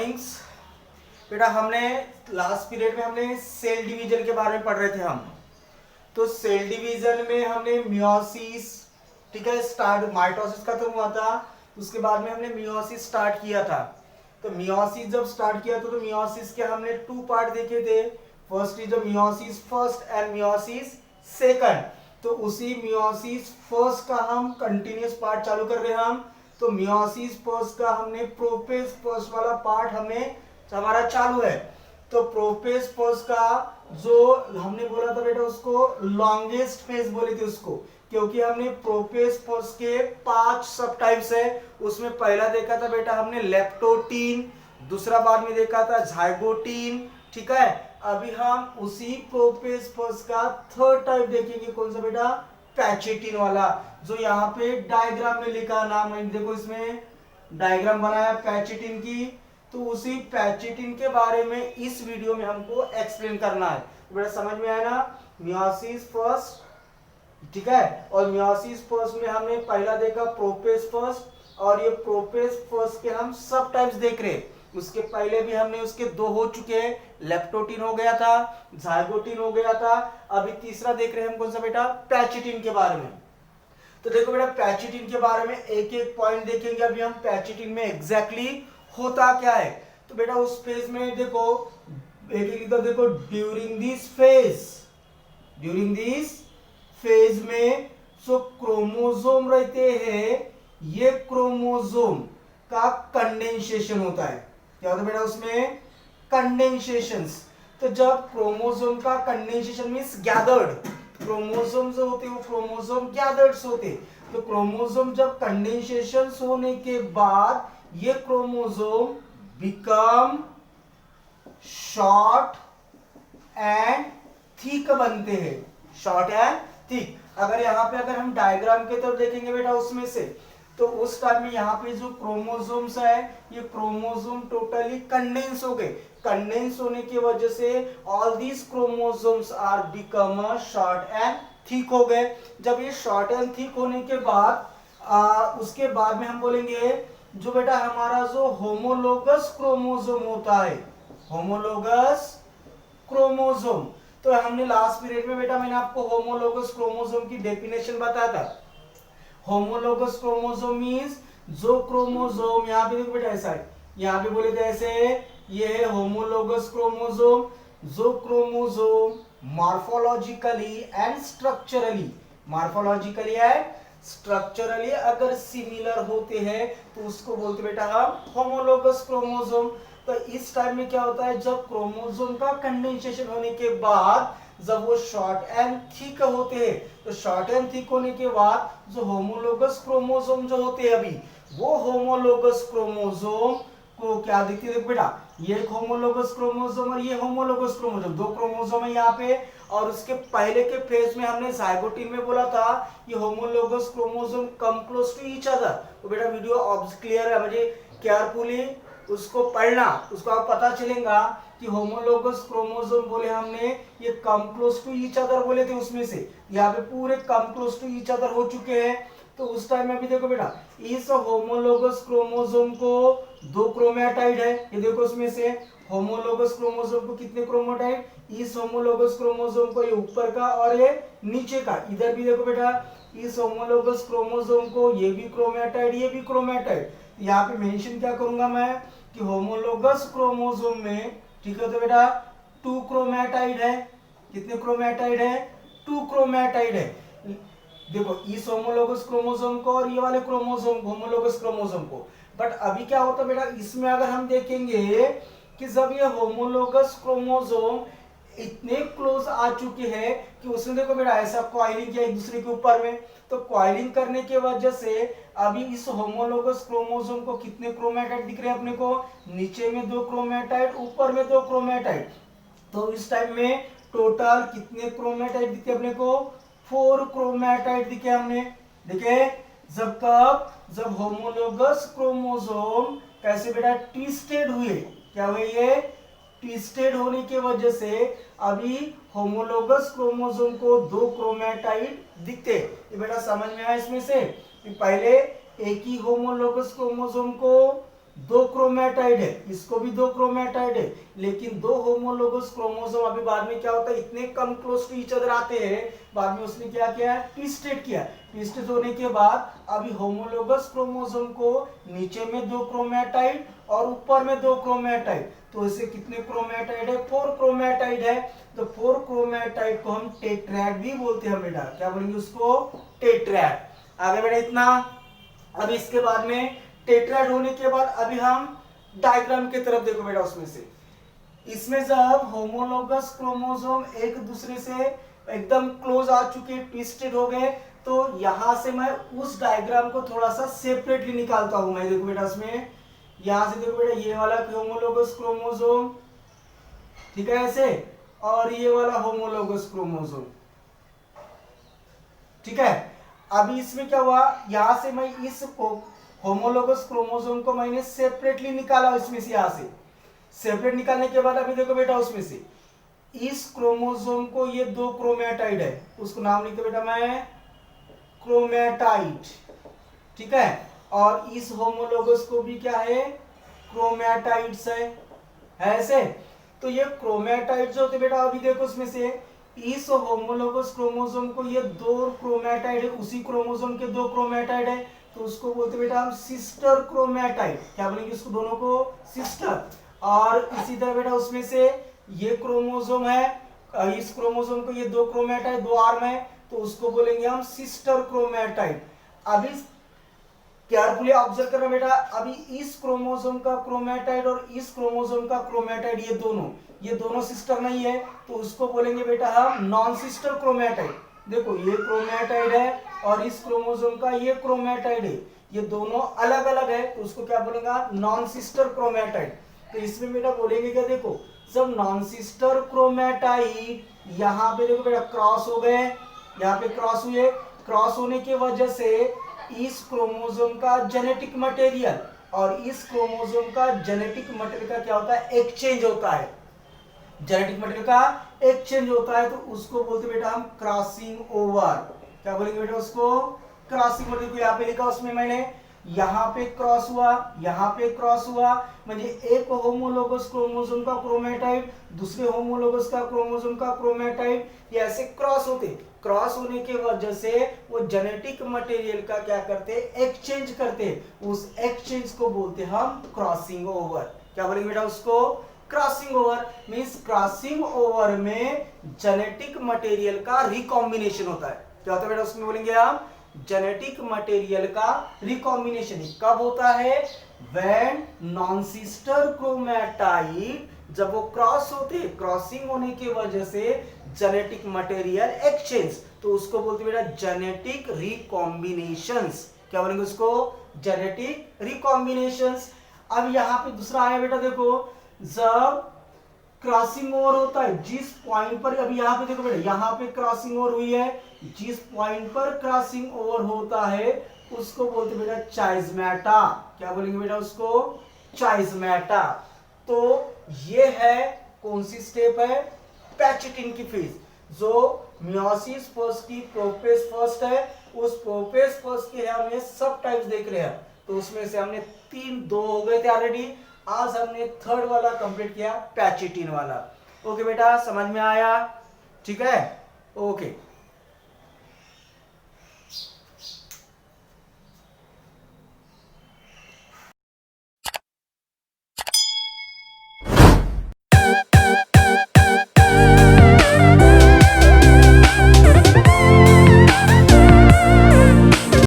Mornings. बेटा हमने last period में हमने सेल डिवीजन के बारे में पढ़ रहे थे हम। तो सेल डिवीजन में हमने मियोसिस, ठीक है, स्टार्ट माइटोसिस खत्म हुआ था, उसके बाद में हमने मियोसिस स्टार्ट किया था। तो मियोसिस जब स्टार्ट किया तो मियोसिस के हमने टू पार्ट देखे थे। First is meiosis first and meiosis second. तो उसी मियोसिस फर्स्ट का हम कंटिन्यूस पार्ट चालू कर रहे हैं हम। तो मियोसिस फर्स्ट का हमने प्रोपेज फर्स्ट वाला पार्ट हमारा चालू है। तो प्रोपेज फर्स्ट का जो हमने बोला था बेटा उसको लॉन्गेस्ट फेज बोले थे उसको, क्योंकि हमने प्रोपेज फर्स्ट के 5 सब टाइप्स है। उसमें पहला देखा था बेटा हमने लेप्टोटीन, दूसरा बाद में देखा था जाइगोटीन, ठीक है। अभी हम उसी प्रोपेज फर्स्ट का थर्ड टाइप देखेंगे, कौन सा बेटा, पैचेटिन वाला, जो यहाँ पे डायग्राम में लिखा नाम है, देखो इसमें डायग्राम बनाया पैचेटिन की। तो उसी पैचेटिन के बारे में इस वीडियो में हमको एक्सप्लेन करना है। तो बेटा समझ में आया ना, मियोसिस फर्स्ट, ठीक है। और मियोसिस फर्स्ट में हमने पहला देखा प्रोपेज फर्स्ट, और ये प्रोपेज फर्स्ट के हम सब टाइप्स देख रहे। उसके पहले भी हमने उसके 2 हो चुके हैं, लेप्टोटीन हो गया था, जाइगोटीन हो गया था। अभी तीसरा देख रहे हैं हम, कौन सा बेटा, पैचेटिन के बारे में। तो देखो बेटा पैचेटिन के बारे में एक एक पॉइंट देखेंगे अभी हम, पैचेटिन में एग्जैक्टली होता क्या है। तो बेटा उस फेज में देखो एक एक देखो, ड्यूरिंग दिस फेज में जो क्रोमोसोम रहते हैं, ये क्रोमोसोम का कंडेंसेशन होता है। क्या होता है बेटा उसमें, कंडेंसेशंस। तो जब क्रोमोसोम का कंडेंसेशन मींस गैदर्ड, क्रोमोसोम जो होते हैं वो क्रोमोसोम गैदर्ड्स होते। तो क्रोमोसोम जब कंडेंसेशन होने के बाद ये chromosome become short and thick बनते हैं, शॉर्ट एंड थिक। अगर यहाँ पे अगर हम डायग्राम के तरफ देखेंगे बेटा उसमें से, तो उस टाइम में यहाँ पे जो क्रोमोसोम्स है, ये क्रोमोसोम टोटली कंडेंस हो गए। कंडेंस होने की वजह से all these chromosomes are become short and thick हो गए। जब ये शॉर्ट एंड थिक होने के बाद उसके बाद में हम बोलेंगे जो बेटा हमारा जो होमोलोगस क्रोमोसोम होता है, होमोलोगस क्रोमोसोम। तो हमने लास्ट पीरियड में बेटा मैंने आपको होमोलोगस क्रोमोसोम की डेफिनेशन बताया था। होमोलोगस क्रोमोसोम मींस जो क्रोमोसोम, यहाँ पे देखो बेटा ऐसा है, यहाँ पे बोले थे ऐसे, ये है होमोलोगस क्रोमोसोम, जो chromosome morphologically and structurally, morphologically and structurally अगर सिमिलर होते हैं तो उसको बोलते बेटा हम होमोलोगस क्रोमोसोम। तो इस टाइम में क्या होता है, जब क्रोमोसोम का कंडेंसेशन होने के बाद जब वो शॉर्ट एंड थिक होते हैं, तो शॉर्ट एंड थिक होने के बाद जो होमोलोगस क्रोमोसोम जो होते हैं अभी, वो होमोलोगस क्रोमोसोम को क्या दिखती है, देखो बेटा ये एक होमोलोगस क्रोमोसोम और ये होमोलोगस क्रोमोसोम, 2 क्रोमोसोम है यहाँ पे। और उसके पहले के फेज में हमने जाइगोटीन में बोला था ये homologous chromosome come close to each other. तो बेटा वीडियो क्लियर है, मुझे केयरफुली उसको पढ़ना, उसको आप पता चलेगा कि होमोलोगस क्रोमोसोम बोले हमने ये come close to each other बोले थे, उसमें से यहाँ पे पूरे come close to each other हो चुके हैं। तो उस टाइम में भी देखो बेटा इस होमोलोगस क्रोमोसोम को 2 क्रोमैटाइड है, ये देखो उसमें से होमोलोगस क्रोमोसोम को कितने क्रोमैटाइड, इस होमोलोगस क्रोमोसोम को ये ऊपर का और ये नीचे का, इधर भी देखो बेटा इस होमोलोगस क्रोमोसोम को ये भी क्रोमैटाइड ये भी क्रोमैटाइड। यहाँ पे मेंशन क्या करूंगा मैं कि होमोलोगस क्रोमोसोम में, ठीक है, तो बेटा 2 क्रोमैटाइड है, कितने क्रोमैटाइड है, 2 क्रोमैटाइड है। देखो इस होमोलोगस क्रोमोसोम को और ये वाले क्रोमोसोम होमोलोगस क्रोमोसोम को। बट अभी क्या होता है बेटा, इसमें अगर हम देखेंगे कि जब ये होमोलोगस क्रोमोसोम इतने क्लोज आ चुके हैं कि उसने देखो बेटा ऐसा कॉइलिंग किया एक दूसरे के ऊपर में, तो कॉइलिंग करने की वजह से अभी इस होमोलोगस क्रोमोसोम को कितने क्रोमैटाइड दिख रहे हैं अपने को, नीचे में 2 क्रोमैटाइड ऊपर में 2 क्रोमैटाइड। तो इस टाइम में टोटल कितने क्रोमैटाइड दिखे अपने को, 4 क्रोमैटाइड दिखे हमने, देखे। जब होमोलोगस क्रोमोसोम कैसे बेटा ट्विस्टेड हुए, क्या हुए, ये ट्विस्टेड होने की वजह से अभी होमोलोगस क्रोमोसोम को 2 क्रोमैटाइड दिखते। ये बेटा समझ में आया इसमें से, पहले एक ही होमोलोगस क्रोमोसोम को दो क्रोमेटाइड है, इसको भी दो क्रोमेटाइड है, लेकिन दो होमोलोगस क्रोमोसोम अभी बाद में क्या होता है, इतने come close to each other आते हैं, बाद में उसने क्या किया, ट्विस्टेड किया। ट्विस्टेड होने के बाद अभी होमोलोगस क्रोमोसोम को नीचे में दो क्रोमेटाइड और ऊपर में दो क्रोमेटाइड, तो इसे कितने क्रोमेटाइड है, 4 क्रोमेटाइड है। तो 4 क्रोमेटाइड को हम टेट्रैड भी बोलते हैं बेटा, क्या बोलेंगे उसको, टेट्रैड। आगे बेटा इतना। अब इसके बाद में टेट्राड होने के बाद अभी हम डायग्राम की तरफ देखो बेटा, उसमें से इसमें जब होमोलोगस क्रोमोसोम एक दूसरे से एकदम क्लोज आ चुके, ट्विस्टेड हो गए, तो यहां से मैं उस डायग्राम को थोड़ा सा सेपरेटली निकालता हूं मैं। देखो बेटा इसमें यहां से देखो बेटा, ये वाला होमोलोगस क्रोमोसोम, ठीक है ऐसे, और ये वाला होमोलोगस क्रोमोसोम, ठीक है। अभी इसमें क्या हुआ, यहां से मैं इस होमोलोगस क्रोमोसोम को मैंने सेपरेटली निकाला, इसमें से यहां से सेपरेट निकालने के बाद अभी देखो बेटा, उसमें से इस क्रोमोसोम को, ये दो क्रोमेटाइड है, उसको नाम लिखते बेटा मैं क्रोमेटाइड, ठीक है। और इस होमोलोगस को भी क्या है, क्रोमेटाइड्स है ऐसे। तो ये क्रोमेटाइड्स होते बेटा, अभी देखो उसमें से इस होमोलोगस क्रोमोसोम को, ये दो क्रोमेटाइड है, उसी क्रोमोसोम के दो क्रोमेटाइड है, तो उसको बोलते बेटा हम सिस्टर क्रोमेटाइड, क्या बोलेंगे उसको, दोनों को सिस्टर। और इसी तरह बेटा उसमें से ये क्रोमोसोम है, इस क्रोमोसोम को ये दो क्रोमेटाइड, दो आर्म है, तो उसको बोलेंगे हम सिस्टर क्रोमेटाइड। अभी केयरफुली ऑब्जर्व करना बेटा, अभी इस क्रोमोसोम का क्रोमेटाइड और इस क्रोमोसोम का क्रोमेटाइड, ये दोनों सिस्टर नहीं है, तो उसको बोलेंगे बेटा हम नॉन सिस्टर क्रोमेटाइड। देखो ये क्रोमेटाइड है और इस क्रोमोसोम का ये क्रोमेटाइड है, ये दोनों अलग अलग है, तो उसको क्या बोलेगा, नॉन सिस्टर क्रोमेटाइड। तो इसमें बेटा बोलेंगे क्या, देखो सब नॉन सिस्टर क्रोमेटाइड यहाँ पे देखो बेटा क्रॉस हो गए, यहाँ पे क्रॉस हुए, क्रॉस होने की वजह से इस क्रोमोसोम का जेनेटिक मटेरियल और इस क्रोमोसोम का जेनेटिक मटेरियल का क्या होता है, एक्सचेंज होता है, जेनेटिक मटेरियल का एक्सचेंज होता है, तो उसको बोलते बेटा हम क्रॉसिंग ओवर, क्या बोलेंगे बेटा उसको, क्रॉसिंग ओवर। देखो यहाँ पे लिखा उसमें मैंने, यहाँ पे क्रॉस हुआ, यहाँ पे क्रॉस हुआ, म्हणजे एक होमोलोगस क्रोमोसोम का क्रोमेटाइड दूसरे होमोलोगस का क्रोमोसोम का क्रोमेटाइड, ये ऐसे क्रॉस होते, क्रॉस होने की वजह से वो जेनेटिक मटेरियल का क्या करते, एक्सचेंज करते, उस एक्सचेंज को बोलते हम क्रॉसिंग ओवर। क्या बोलेंगे बेटा उसको, crossing over. Means crossing over में जेनेटिक मटेरियल का रिकॉम्बिनेशन होता है। क्या होता है बेटा उसमें, बोलेंगे हम जेनेटिक मटेरियल का रिकॉम्बिनेशन कब होता है, व्हेन नॉन सिस्टर क्रोमेटाइड, जब वो क्रॉस होते, क्रॉसिंग होने की वजह से जेनेटिक मटेरियल एक्सचेंज, तो उसको बोलते बेटा जेनेटिक रिकॉम्बिनेशंस। क्या बोलेंगे उसको, जेनेटिक रिकॉम्बिनेशंस। अब यहाँ पे दूसरा आया बेटा, देखो जब क्रॉसिंग ओवर होता है, जिस पॉइंट पर, अभी यहाँ पे देखो बेटा, यहाँ पे क्रॉसिंग ओवर हुई है, जिस पॉइंट पर क्रॉसिंग ओवर होता है उसको बोलते बेटा चाइज़मेटा। क्या बोलेंगे बेटा उसको, चाइज़मेटा। तो ये है कौन सी स्टेप है, पैचेटिन की फेज, जो मियोसिस फर्स्ट की प्रोपेज फर्स्ट है, उस प्रोपेज फर्स्ट के हमने सब टाइप्स देख रहे हैं, तो उसमें से हमने दो हो गए थे ऑलरेडी, आज हमने थर्ड वाला कंप्लीट किया, पैचेटिन वाला। ओके बेटा, समझ में आया, ठीक है, ओके।